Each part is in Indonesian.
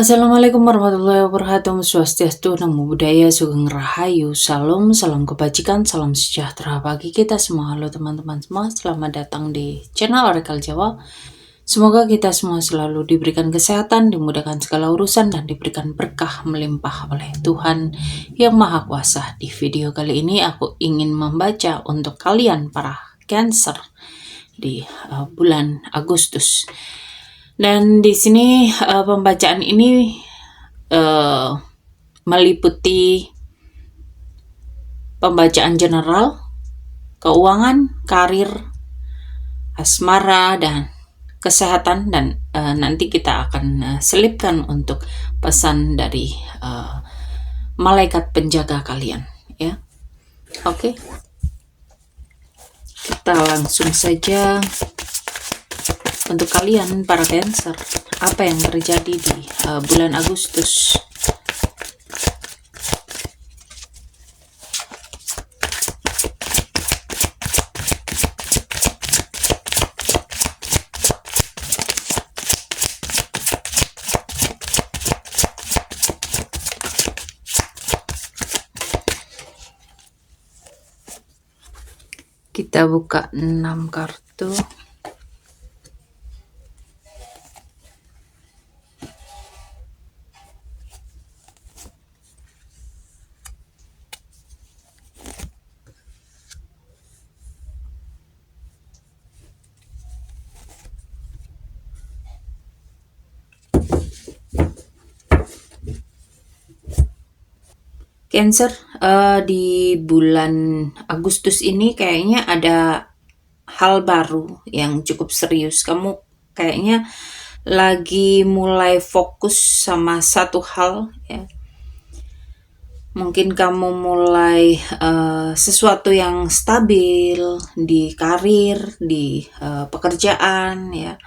Assalamualaikum warahmatullahi wabarakatuh. Swastiastu, Namo Buddhaya, Sugeng Rahayu, Salam, salam kebajikan, salam sejahtera bagi kita semua. Halo teman-teman semua, selamat datang di channel Oracle Jawa. Semoga kita semua selalu diberikan kesehatan, dimudahkan segala urusan, dan diberikan berkah melimpah oleh Tuhan Yang Maha Kuasa. Di video kali ini aku ingin membaca untuk kalian para Cancer di bulan Agustus. Dan di sini pembacaan ini meliputi pembacaan general, keuangan, karir, asmara, dan kesehatan. Dan nanti kita akan selipkan untuk pesan dari malaikat penjaga kalian, ya. Oke. Kita langsung saja. Untuk kalian para Cancer, apa yang terjadi di bulan Agustus? Kita buka 6 kartu. Cancer, di bulan Agustus ini kayaknya ada hal baru yang cukup serius. Kamu kayaknya lagi mulai fokus sama satu hal, ya. Mungkin kamu mulai sesuatu yang stabil di karir, di pekerjaan, ya.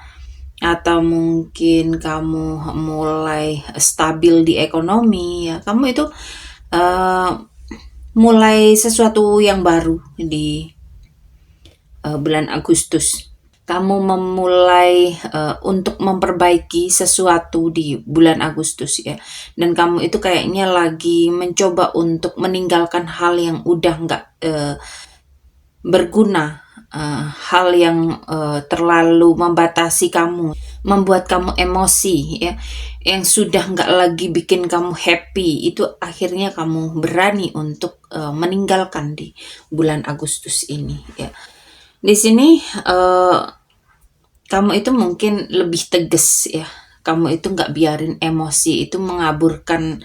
Atau mungkin kamu mulai stabil di ekonomi, ya. Kamu itu mulai sesuatu yang baru di bulan Agustus. Kamu memulai untuk memperbaiki sesuatu di bulan Agustus, ya. Dan kamu itu kayaknya lagi mencoba untuk meninggalkan hal yang udah nggak berguna, hal yang terlalu membatasi kamu, membuat kamu emosi, ya, yang sudah nggak lagi bikin kamu happy. Itu akhirnya kamu berani untuk meninggalkan di bulan Agustus ini, ya. Di sini kamu itu mungkin lebih tegas, ya. Kamu itu nggak biarin emosi itu mengaburkan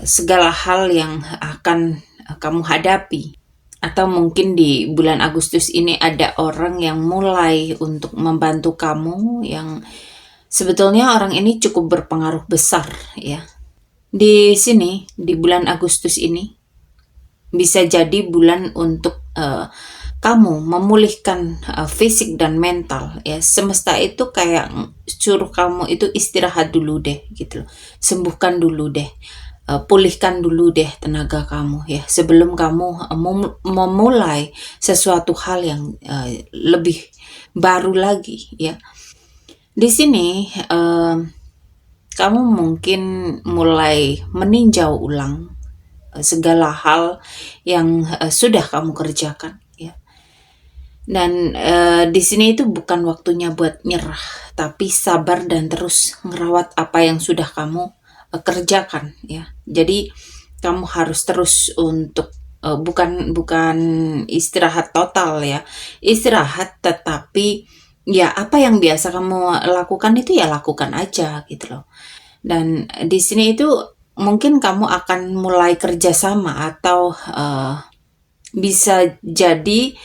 segala hal yang akan kamu hadapi. Atau mungkin di bulan Agustus ini ada orang yang mulai untuk membantu kamu, yang sebetulnya orang ini cukup berpengaruh besar, ya. Di sini, di bulan Agustus ini, bisa jadi bulan untuk kamu memulihkan fisik dan mental, ya. Semesta itu kayak suruh kamu itu istirahat dulu deh, gitu loh. Sembuhkan dulu deh. Pulihkan dulu deh tenaga kamu, ya, sebelum kamu memulai sesuatu hal yang lebih baru lagi, ya. Di sini kamu mungkin mulai meninjau ulang segala hal yang sudah kamu kerjakan, ya. Dan di sini itu bukan waktunya buat nyerah, tapi sabar dan terus ngerawat apa yang sudah kamu kerjakan, ya. Jadi kamu harus terus untuk bukan istirahat total, ya. Istirahat, tetapi ya apa yang biasa kamu lakukan itu ya lakukan aja, gitu loh. Dan di sini itu mungkin kamu akan mulai kerjasama, atau bisa jadi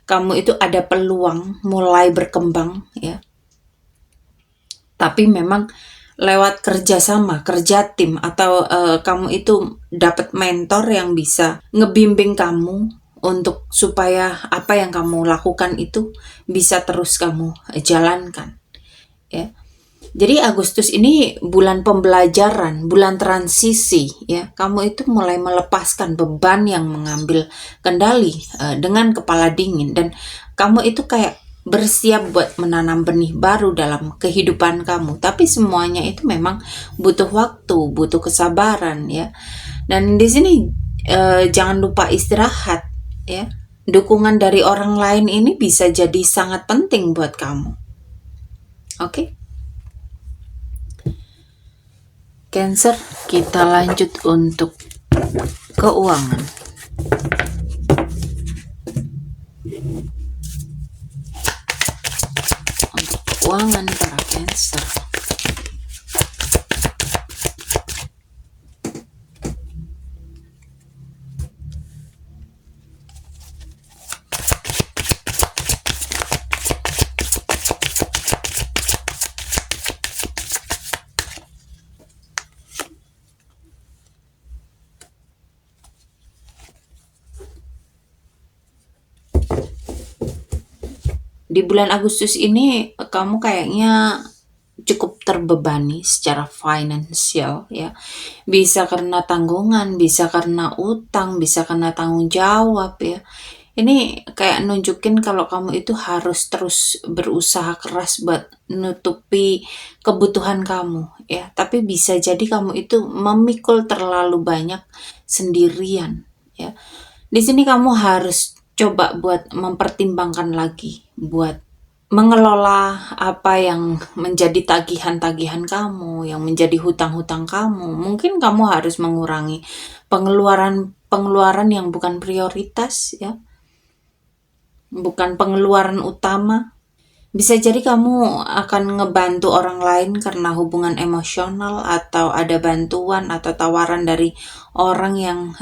kamu itu ada peluang mulai berkembang, ya. Tapi memang lewat kerjasama, kerja tim, atau kamu itu dapat mentor yang bisa ngebimbing kamu untuk supaya apa yang kamu lakukan itu bisa terus kamu jalankan, ya. Jadi Agustus ini bulan pembelajaran, bulan transisi, ya. Kamu itu mulai melepaskan beban yang mengambil kendali dengan kepala dingin, dan kamu itu kayak bersiap buat menanam benih baru dalam kehidupan kamu. Tapi semuanya itu memang butuh waktu, butuh kesabaran ya. Dan di sini jangan lupa istirahat ya. Dukungan dari orang lain ini bisa jadi sangat penting buat kamu. Oke? Cancer, kita lanjut untuk keuangan. Untuk keuangan para Cancer. Di bulan Agustus ini kamu kayaknya cukup terbebani secara finansial ya. Bisa karena tanggungan, bisa karena utang, bisa karena tanggung jawab ya. Ini kayak nunjukin kalau kamu itu harus terus berusaha keras buat nutupi kebutuhan kamu ya. Tapi bisa jadi kamu itu memikul terlalu banyak sendirian ya. Di sini kamu harus coba buat mempertimbangkan lagi buat mengelola apa yang menjadi tagihan-tagihan kamu, yang menjadi hutang-hutang kamu. Mungkin kamu harus mengurangi pengeluaran yang bukan prioritas ya, bukan pengeluaran utama. Bisa jadi kamu akan ngebantu orang lain karena hubungan emosional atau ada bantuan atau tawaran dari orang yang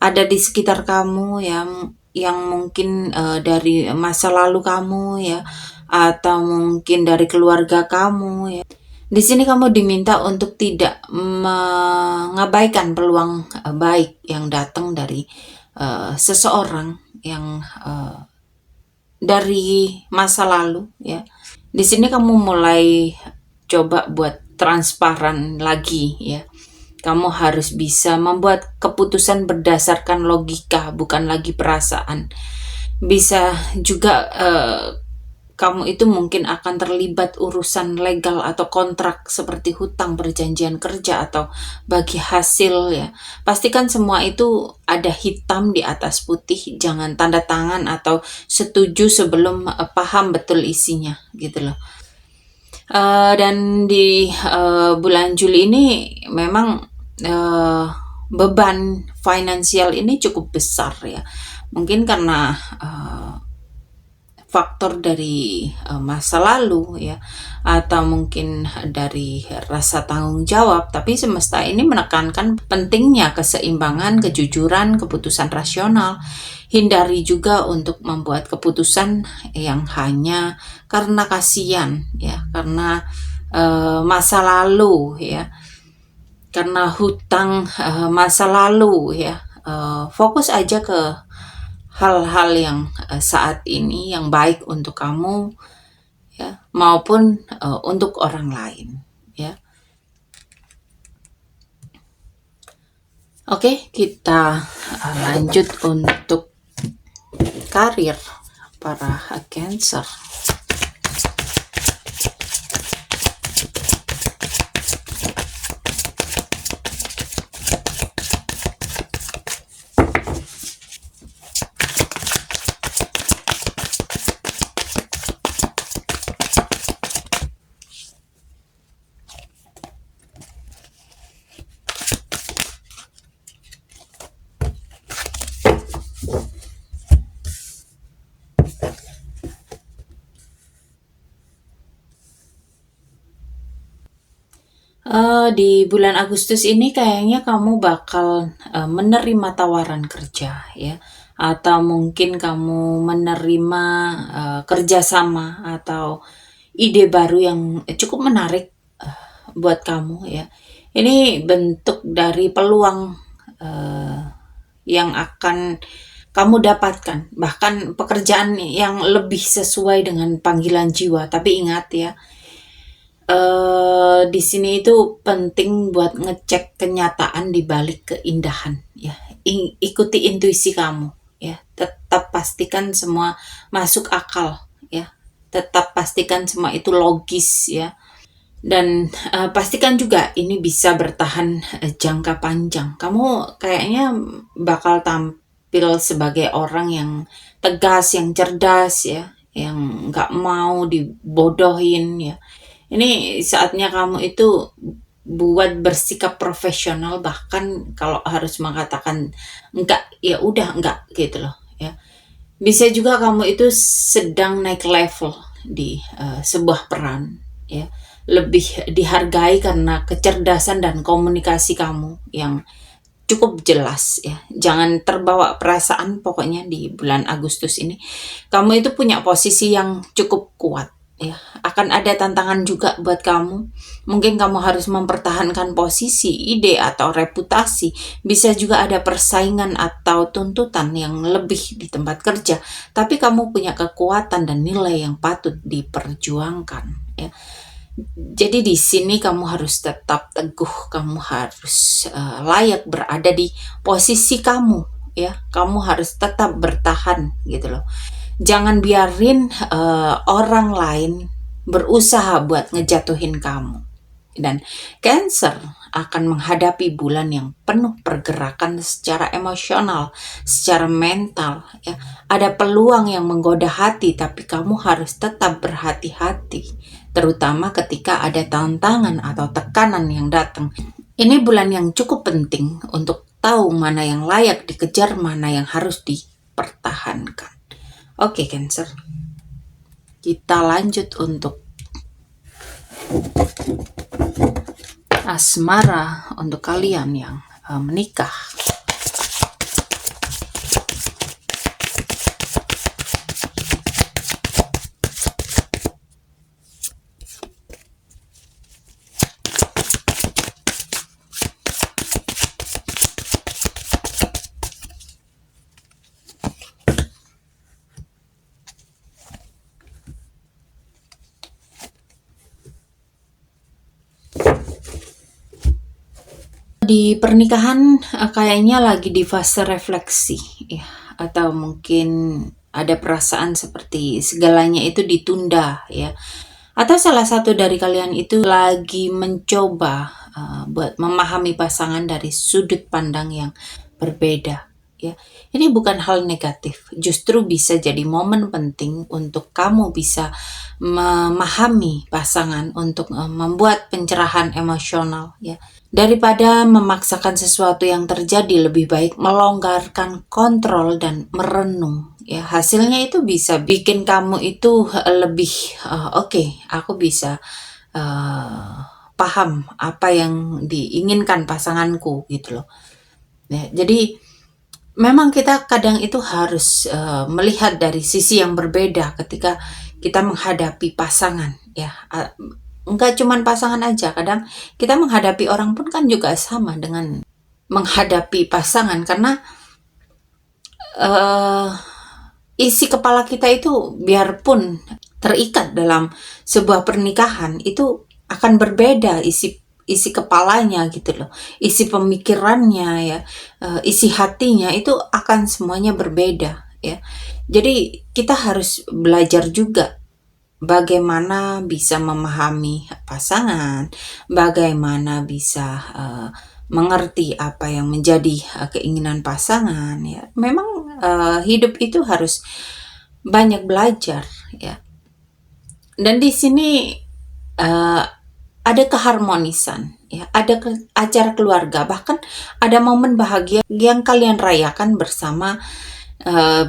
ada di sekitar kamu yang mungkin dari masa lalu kamu ya, atau mungkin dari keluarga kamu ya. Di sini kamu diminta untuk tidak mengabaikan peluang baik yang datang dari seseorang yang dari masa lalu ya. Di sini kamu mulai coba buat transparan lagi ya. Kamu harus bisa membuat keputusan berdasarkan logika, bukan lagi perasaan. Bisa juga kamu itu mungkin akan terlibat urusan legal atau kontrak seperti hutang, perjanjian kerja, atau bagi hasil ya. Pastikan semua itu ada hitam di atas putih, jangan tanda tangan atau setuju sebelum paham betul isinya gitu loh. Dan di bulan Juli ini memang beban finansial ini cukup besar ya. Mungkin karena faktor dari masa lalu ya, atau mungkin dari rasa tanggung jawab. Tapi semesta ini menekankan pentingnya keseimbangan, kejujuran, keputusan rasional. Hindari juga untuk membuat keputusan yang hanya karena kasihan ya, karena masa lalu ya, karena hutang masa lalu ya. Fokus aja ke hal-hal yang saat ini yang baik untuk kamu ya, maupun untuk orang lain ya. Oke, kita lanjut untuk karir para Cancer. Di bulan Agustus ini kayaknya kamu bakal menerima tawaran kerja ya, atau mungkin kamu menerima kerjasama atau ide baru yang cukup menarik buat kamu ya. Ini bentuk dari peluang yang akan kamu dapatkan, bahkan pekerjaan yang lebih sesuai dengan panggilan jiwa. Tapi ingat ya, di sini itu penting buat ngecek kenyataan di balik keindahan ya. Ikuti intuisi kamu ya. Tetap pastikan semua masuk akal, ya. Tetap pastikan semua itu logis, ya. Dan pastikan juga ini bisa bertahan jangka panjang. Kamu kayaknya bakal tampil sebagai orang yang tegas, yang cerdas, ya, yang nggak mau dibodohin, ya. Ini saatnya kamu itu buat bersikap profesional, bahkan kalau harus mengatakan enggak, ya udah enggak gitu loh, ya. Bisa juga kamu itu sedang naik level di sebuah peran, ya. Lebih dihargai karena kecerdasan dan komunikasi kamu yang cukup jelas, ya. Jangan terbawa perasaan pokoknya di bulan Agustus ini. Kamu itu punya posisi yang cukup kuat, ya. Akan ada tantangan juga buat kamu. Mungkin kamu harus mempertahankan posisi, ide atau reputasi. Bisa juga ada persaingan atau tuntutan yang lebih di tempat kerja. Tapi kamu punya kekuatan dan nilai yang patut diperjuangkan, ya. Jadi di sini kamu harus tetap teguh, kamu harus layak berada di posisi kamu, ya. Kamu harus tetap bertahan gitu loh. Jangan biarin orang lain berusaha buat ngejatuhin kamu. Dan Cancer akan menghadapi bulan yang penuh pergerakan secara emosional, secara mental, ya. Ada peluang yang menggoda hati, tapi kamu harus tetap berhati-hati, terutama ketika ada tantangan atau tekanan yang datang. Ini bulan yang cukup penting untuk tahu mana yang layak dikejar, mana yang harus dipertahankan. Oke, Cancer. Kita lanjut untuk asmara untuk kalian yang menikah. Di pernikahan kayaknya lagi di fase refleksi, ya, atau mungkin ada perasaan seperti segalanya itu ditunda, ya. Atau salah satu dari kalian itu lagi mencoba buat memahami pasangan dari sudut pandang yang berbeda, ya. Ini bukan hal negatif, justru bisa jadi momen penting untuk kamu bisa memahami pasangan untuk membuat pencerahan emosional, ya. Daripada memaksakan sesuatu yang terjadi, lebih baik melonggarkan kontrol dan merenung, ya. Hasilnya itu bisa bikin kamu itu lebih oke, aku bisa paham apa yang diinginkan pasanganku gitu loh, ya. Jadi memang kita kadang itu harus melihat dari sisi yang berbeda ketika kita menghadapi pasangan, ya. Enggak cuman pasangan aja, kadang kita menghadapi orang pun kan juga sama dengan menghadapi pasangan, karena isi kepala kita itu biarpun terikat dalam sebuah pernikahan itu akan berbeda isi kepalanya gitu loh, isi pemikirannya, ya, isi hatinya itu akan semuanya berbeda, ya. Jadi kita harus belajar juga bagaimana bisa memahami pasangan, bagaimana bisa mengerti apa yang menjadi keinginan pasangan, ya. Memang hidup itu harus banyak belajar, ya. Dan di sini ada keharmonisan, ya. Ada acara keluarga, bahkan ada momen bahagia yang kalian rayakan bersama,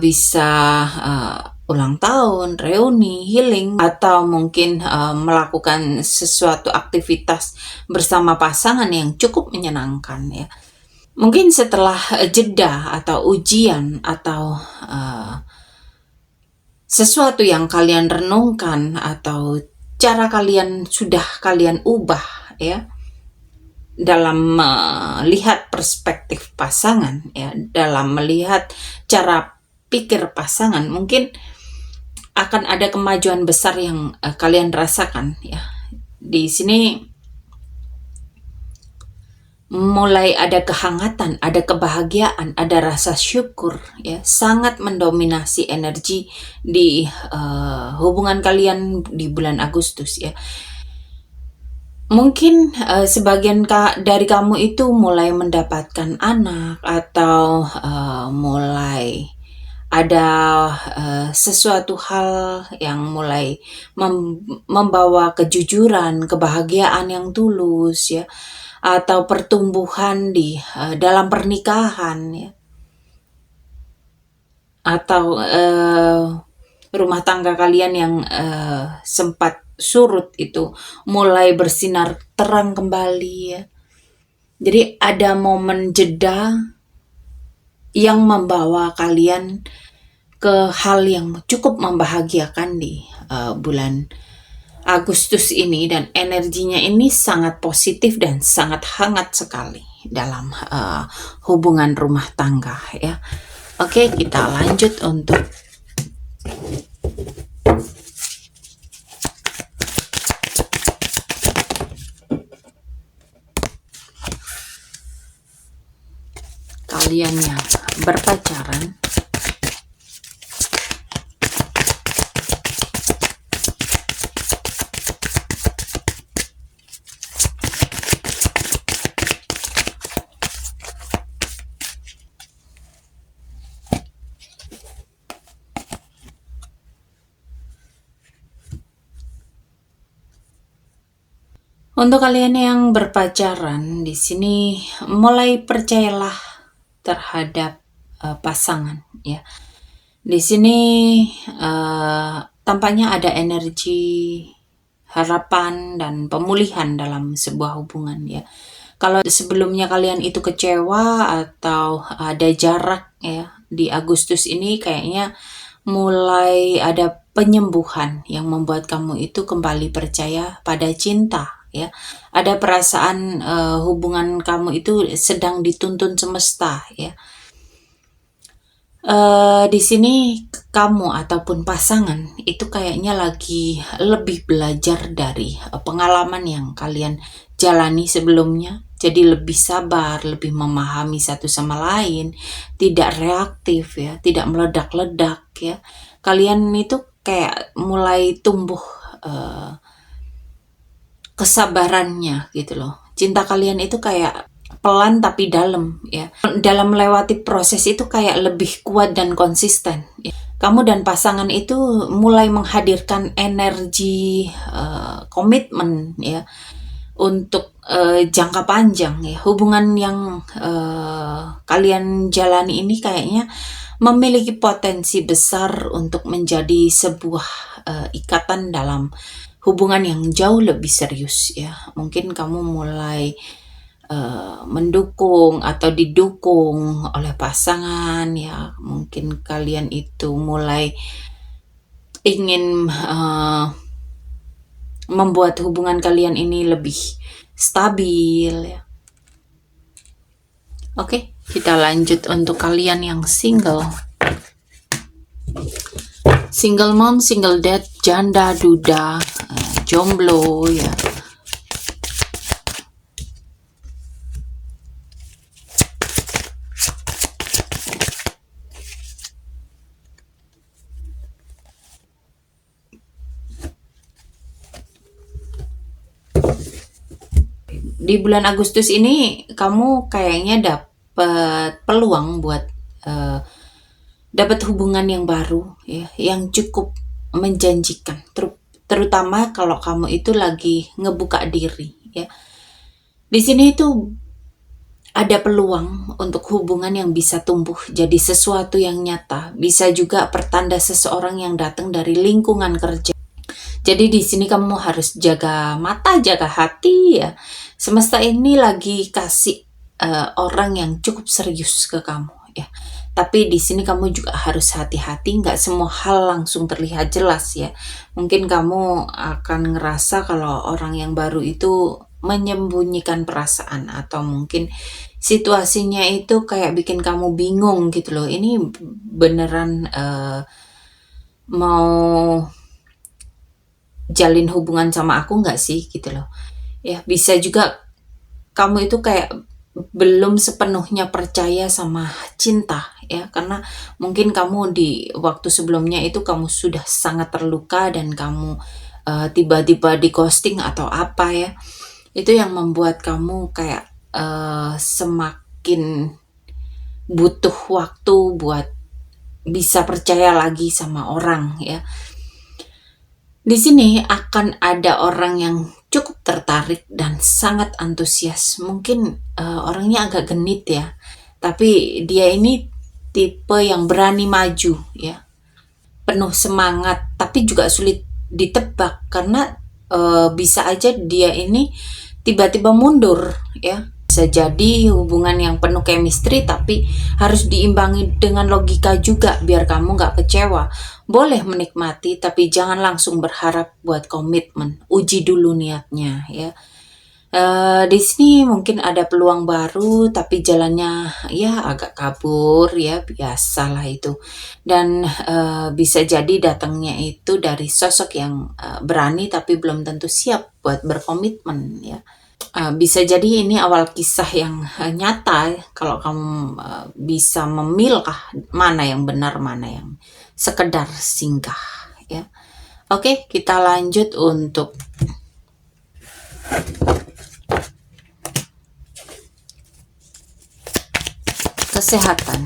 bisa ulang tahun, reuni, healing, atau mungkin melakukan sesuatu aktivitas bersama pasangan yang cukup menyenangkan, ya. Mungkin setelah jeda atau ujian atau sesuatu yang kalian renungkan atau cara kalian sudah kalian ubah, ya, dalam melihat perspektif pasangan, ya, dalam melihat cara pikir pasangan, mungkin akan ada kemajuan besar yang kalian rasakan, ya. Di sini mulai ada kehangatan, ada kebahagiaan, ada rasa syukur, ya, sangat mendominasi energi di hubungan kalian di bulan Agustus, ya. Mungkin sebagian dari kamu itu mulai mendapatkan anak atau mulai ada sesuatu hal yang mulai membawa kejujuran, kebahagiaan yang tulus, ya, atau pertumbuhan di dalam pernikahan, ya, atau rumah tangga kalian yang sempat surut itu mulai bersinar terang kembali, ya. Jadi ada momen jeda yang membawa kalian ke hal yang cukup membahagiakan di bulan Agustus ini, dan energinya ini sangat positif dan sangat hangat sekali dalam hubungan rumah tangga, ya. Oke, kita lanjut untuk kalian yang berpacaran. Untuk kalian yang berpacaran di sini, mulai percayalah terhadap pasangan, ya. Di sini tampaknya ada energi harapan dan pemulihan dalam sebuah hubungan, ya. Kalau sebelumnya kalian itu kecewa atau ada jarak, ya, di Agustus ini kayaknya mulai ada penyembuhan yang membuat kamu itu kembali percaya pada cinta, ya. Ada perasaan hubungan kamu itu sedang dituntun semesta, ya. Di sini kamu ataupun pasangan itu kayaknya lagi lebih belajar dari pengalaman yang kalian jalani sebelumnya. Jadi lebih sabar, lebih memahami satu sama lain, tidak reaktif, ya, tidak meledak-ledak, ya. Kalian itu kayak mulai tumbuh kesabarannya gitu loh. Cinta kalian itu kayak pelan tapi dalam, ya. Dalam melewati proses itu kayak lebih kuat dan konsisten, ya. Kamu dan pasangan itu mulai menghadirkan energi komitmen, ya, untuk jangka panjang, ya. Hubungan yang kalian jalani ini kayaknya memiliki potensi besar untuk menjadi sebuah ikatan dalam hubungan yang jauh lebih serius, ya. Mungkin kamu mulai mendukung atau didukung oleh pasangan, ya. Mungkin kalian itu mulai ingin membuat hubungan kalian ini lebih stabil, ya. Oke, kita lanjut untuk kalian yang single. Single mom, single dad, janda, duda, jomblo, ya. Di bulan Agustus ini kamu kayaknya dapat peluang buat dapat hubungan yang baru, ya, yang cukup menjanjikan, terutama kalau kamu itu lagi ngebuka diri, ya. Di sini itu ada peluang untuk hubungan yang bisa tumbuh jadi sesuatu yang nyata, bisa juga pertanda seseorang yang datang dari lingkungan kerja. Jadi di sini kamu harus jaga mata, jaga hati, ya. Semesta ini lagi kasih orang yang cukup serius ke kamu, ya. Tapi di sini kamu juga harus hati-hati, nggak semua hal langsung terlihat jelas, ya. Mungkin kamu akan ngerasa kalau orang yang baru itu menyembunyikan perasaan, atau mungkin situasinya itu kayak bikin kamu bingung gitu loh. Ini beneran mau jalin hubungan sama aku nggak sih gitu loh, ya. Bisa juga kamu itu kayak belum sepenuhnya percaya sama cinta ya, karena mungkin kamu di waktu sebelumnya itu kamu sudah sangat terluka dan kamu tiba-tiba di ghosting atau apa ya, itu yang membuat kamu kayak semakin butuh waktu buat bisa percaya lagi sama orang ya. Di sini akan ada orang yang cukup tertarik dan sangat antusias. Mungkin orangnya agak genit ya, tapi dia ini tipe yang berani maju ya, penuh semangat, tapi juga sulit ditebak karena bisa aja dia ini tiba-tiba mundur ya. Bisa jadi hubungan yang penuh chemistry tapi harus diimbangi dengan logika juga biar kamu nggak kecewa. Boleh menikmati tapi jangan langsung berharap buat komitmen. Uji dulu niatnya ya. Di sini mungkin ada peluang baru tapi jalannya ya agak kabur ya, biasalah itu. Dan bisa jadi datangnya itu dari sosok yang berani tapi belum tentu siap buat berkomitmen ya. Bisa jadi ini awal kisah yang nyata kalau kamu bisa memilah mana yang benar, mana yang sekedar singgah ya. Oke, kita lanjut untuk kesehatan.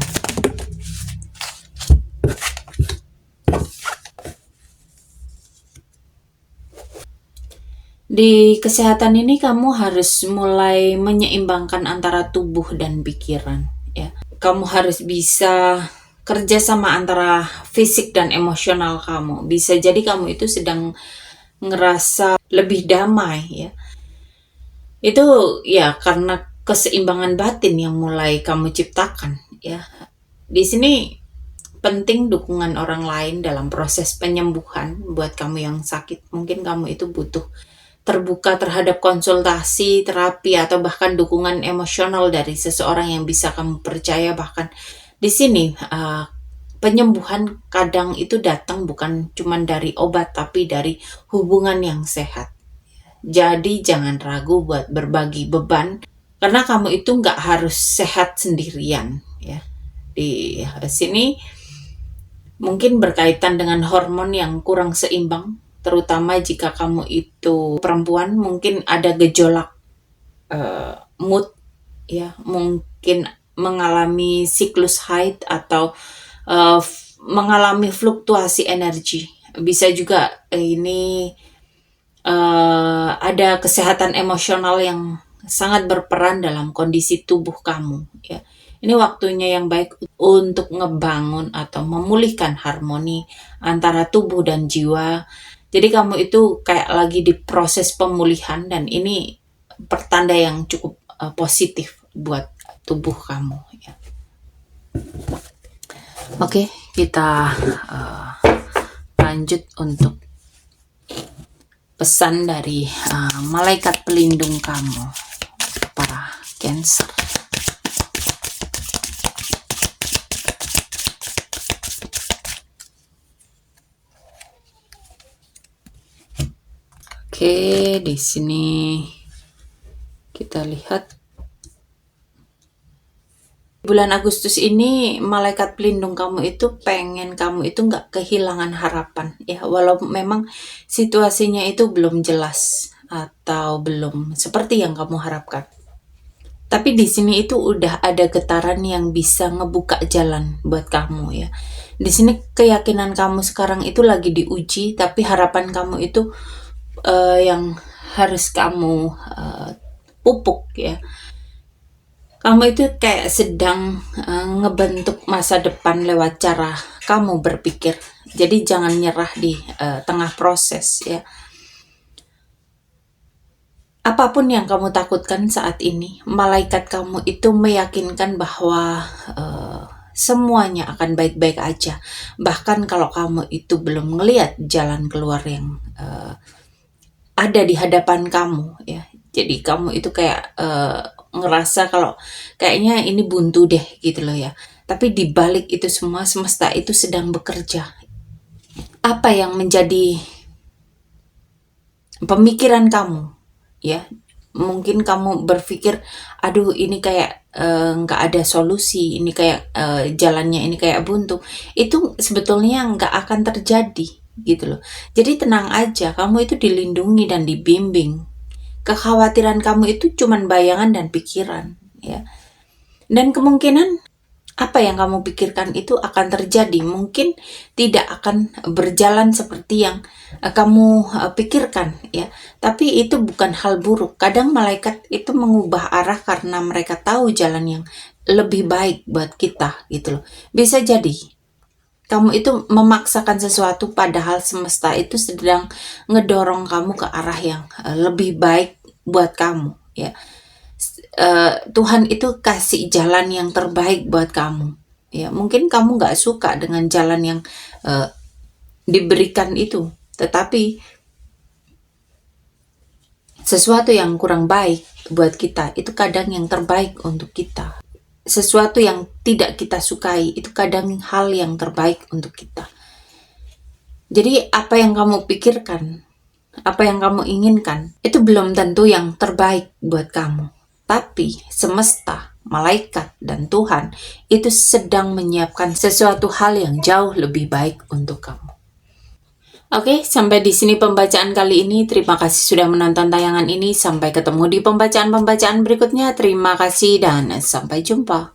Di kesehatan ini kamu harus mulai menyeimbangkan antara tubuh dan pikiran ya. Kamu harus bisa kerja sama antara fisik dan emosional kamu. Bisa jadi kamu itu sedang ngerasa lebih damai ya. Itu ya karena keseimbangan batin yang mulai kamu ciptakan ya. Di sini penting dukungan orang lain dalam proses penyembuhan buat kamu yang sakit. Mungkin kamu itu butuh terbuka terhadap konsultasi, terapi, atau bahkan dukungan emosional dari seseorang yang bisa kamu percaya. Bahkan di sini penyembuhan kadang itu datang bukan cuma dari obat, tapi dari hubungan yang sehat. Jadi jangan ragu buat berbagi beban, karena kamu itu nggak harus sehat sendirian ya. Di sini mungkin berkaitan dengan hormon yang kurang seimbang, terutama jika kamu itu perempuan, mungkin ada gejolak mood ya, mungkin mengalami siklus haid atau mengalami fluktuasi energi. Bisa juga ini ada kesehatan emosional yang sangat berperan dalam kondisi tubuh kamu ya. Ini waktunya yang baik untuk ngebangun atau memulihkan harmoni antara tubuh dan jiwa. Jadi kamu itu kayak lagi di proses pemulihan dan ini pertanda yang cukup positif buat tubuh kamu ya. Oke, kita lanjut untuk pesan dari malaikat pelindung kamu, para Cancer. Oke, di sini kita lihat bulan Agustus ini malaikat pelindung kamu itu pengen kamu itu nggak kehilangan harapan ya, walau memang situasinya itu belum jelas atau belum seperti yang kamu harapkan. Tapi di sini itu udah ada getaran yang bisa ngebuka jalan buat kamu ya. Di sini keyakinan kamu sekarang itu lagi diuji, tapi harapan kamu itu yang harus kamu pupuk ya. Kamu itu kayak sedang ngebentuk masa depan lewat cara kamu berpikir. Jadi jangan nyerah di tengah proses ya. Apapun yang kamu takutkan saat ini, malaikat kamu itu meyakinkan bahwa semuanya akan baik-baik aja. Bahkan kalau kamu itu belum ngelihat jalan keluar yang ada di hadapan kamu ya. Jadi kamu itu kayak ngerasa kalau kayaknya ini buntu deh gitu loh ya. Tapi di balik itu semua semesta itu sedang bekerja. Apa yang menjadi pemikiran kamu ya, mungkin kamu berpikir, aduh ini kayak nggak ada solusi, ini kayak jalannya ini kayak buntu. Itu sebetulnya nggak akan terjadi gitu loh. Jadi tenang aja, kamu itu dilindungi dan dibimbing. Kekhawatiran kamu itu cuman bayangan dan pikiran, ya. Dan kemungkinan apa yang kamu pikirkan itu akan terjadi, mungkin tidak akan berjalan seperti yang kamu pikirkan, ya. Tapi itu bukan hal buruk. Kadang malaikat itu mengubah arah karena mereka tahu jalan yang lebih baik buat kita, gitu loh. Bisa jadi kamu itu memaksakan sesuatu padahal semesta itu sedang ngedorong kamu ke arah yang lebih baik buat kamu, ya. Tuhan itu kasih jalan yang terbaik buat kamu, ya. Mungkin kamu nggak suka dengan jalan yang uh, diberikan itu, tetapi sesuatu yang kurang baik buat kita itu kadang yang terbaik untuk kita. Sesuatu yang tidak kita sukai itu kadang hal yang terbaik untuk kita. Jadi apa yang kamu pikirkan, apa yang kamu inginkan, itu belum tentu yang terbaik buat kamu. Tapi semesta, malaikat, dan Tuhan itu sedang menyiapkan sesuatu hal yang jauh lebih baik untuk kamu. Oke, sampai di sini pembacaan kali ini. Terima kasih sudah menonton tayangan ini. Sampai ketemu di pembacaan-pembacaan berikutnya. Terima kasih dan sampai jumpa.